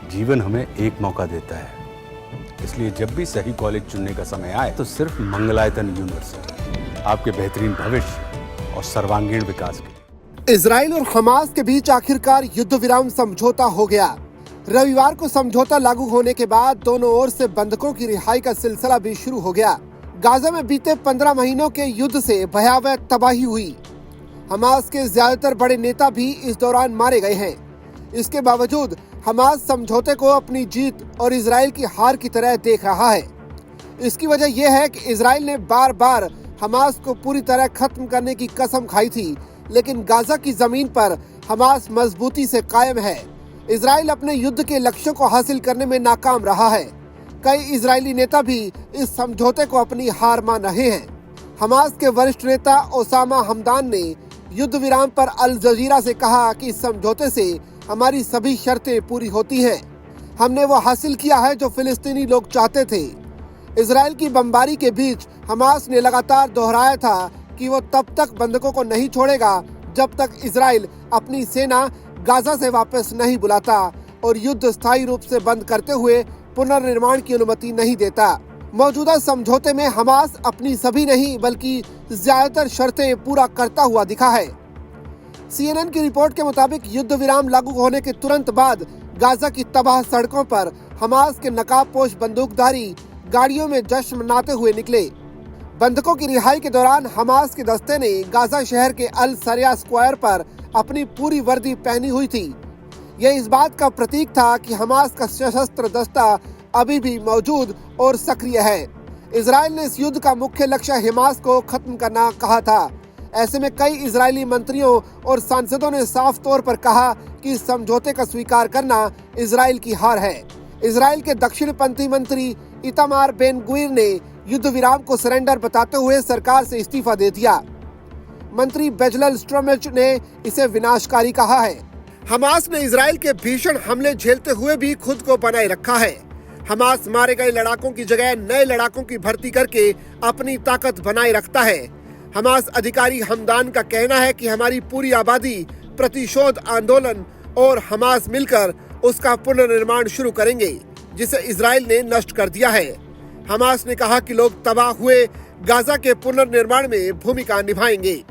जीवन हमें एक मौका देता है, इसलिए जब भी सही कॉलेज चुनने का समय आए तो सिर्फ मंगलायतन यूनिवर्सिटी आपके बेहतरीन भविष्य और सर्वांगीण विकास के लिए। इजराइल और हमास के बीच आखिरकार युद्ध विराम समझौता हो गया। रविवार को समझौता लागू होने के बाद दोनों ओर से बंधकों की रिहाई का सिलसिला भी शुरू हो गया। गाजा में बीते 15 महीनों के युद्ध से भयावह तबाही हुई। हमास के ज्यादातर बड़े नेता भी इस दौरान मारे गए हैं। इसके बावजूद हमास समझौते को अपनी जीत और इजराइल की हार की तरह देख रहा है। इसकी वजह यह है कि इजराइल ने बार बार हमास को पूरी तरह खत्म करने की कसम खाई थी, लेकिन गाजा की जमीन पर हमास मजबूती से कायम है। इजराइल अपने युद्ध के लक्ष्यों को हासिल करने में नाकाम रहा है। कई इजरायली नेता भी इस समझौते को अपनी हार मान रहे हैं। हमास के वरिष्ठ नेता ओसामा हमदान ने युद्ध विराम पर अल जजीरा से कहा कि इस समझौते से हमारी सभी शर्तें पूरी होती हैं। हमने वो हासिल किया है जो फिलिस्तीनी लोग चाहते थे। इजराइल की बमबारी के बीच हमास ने लगातार दोहराया था कि वो तब तक बंधकों को नहीं छोड़ेगा जब तक इजराइल अपनी सेना गाजा से वापस नहीं बुलाता और युद्ध स्थायी रूप से बंद करते हुए पुनर्निर्माण की अनुमति नहीं देता। मौजूदा समझौते में हमास अपनी सभी नहीं बल्कि ज्यादातर शर्तें पूरा करता हुआ दिखा है। CNN की रिपोर्ट के मुताबिक युद्ध विराम लागू होने के तुरंत बाद गाजा की तबाह सड़कों पर हमास के नकाबपोश बंदूकधारी गाड़ियों में जश्न मनाते हुए निकले। बंधकों की रिहाई के दौरान हमास के दस्ते ने गाजा शहर के अल सरिया स्क्वायर पर अपनी पूरी वर्दी पहनी हुई थी। यह इस बात का प्रतीक था कि हमास का सशस्त्र दस्ता अभी भी मौजूद और सक्रिय है। इजराइल ने इस युद्ध का मुख्य लक्ष्य हमास को खत्म करना कहा था। ऐसे में कई इजरायली मंत्रियों और सांसदों ने साफ तौर पर कहा कि इस समझौते का स्वीकार करना इजराइल की हार है। इजराइल के दक्षिणपंथी मंत्री इतामार बेन गुवीर ने युद्ध विराम को सरेंडर बताते हुए सरकार से इस्तीफा दे दिया। मंत्री बेजलल स्ट्रोमिच ने इसे विनाशकारी कहा है। हमास ने इजराइल के भीषण हमले झेलते हुए भी खुद को बनाए रखा है। हमास मारे गए लड़ाकों की जगह नए लड़ाकों की भर्ती करके अपनी ताकत बनाए रखता है। हमास अधिकारी हमदान का कहना है कि हमारी पूरी आबादी प्रतिशोध आंदोलन और हमास मिलकर उसका पुनर्निर्माण शुरू करेंगे जिसे इजराइल ने नष्ट कर दिया है। हमास ने कहा कि लोग तबाह हुए गाजा के पुनर्निर्माण में भूमिका निभाएंगे।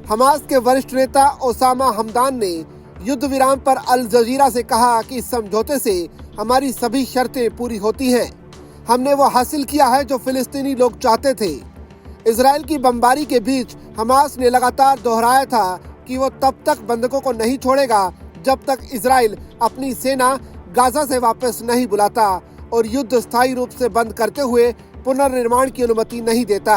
हमास के वरिष्ठ नेता ओसामा हमदान ने युद्ध विराम पर अल जजीरा से कहा कि इस समझौते से हमारी सभी शर्तें पूरी होती हैं। हमने वो हासिल किया है जो फिलिस्तीनी लोग चाहते थे। इजराइल की बमबारी के बीच हमास ने लगातार दोहराया था कि वो तब तक बंधकों को नहीं छोड़ेगा जब तक इजराइल अपनी सेना गाजा से वापस नहीं बुलाता और युद्ध स्थायी रूप से बंद करते हुए पुनर्निर्माण की अनुमति नहीं देता।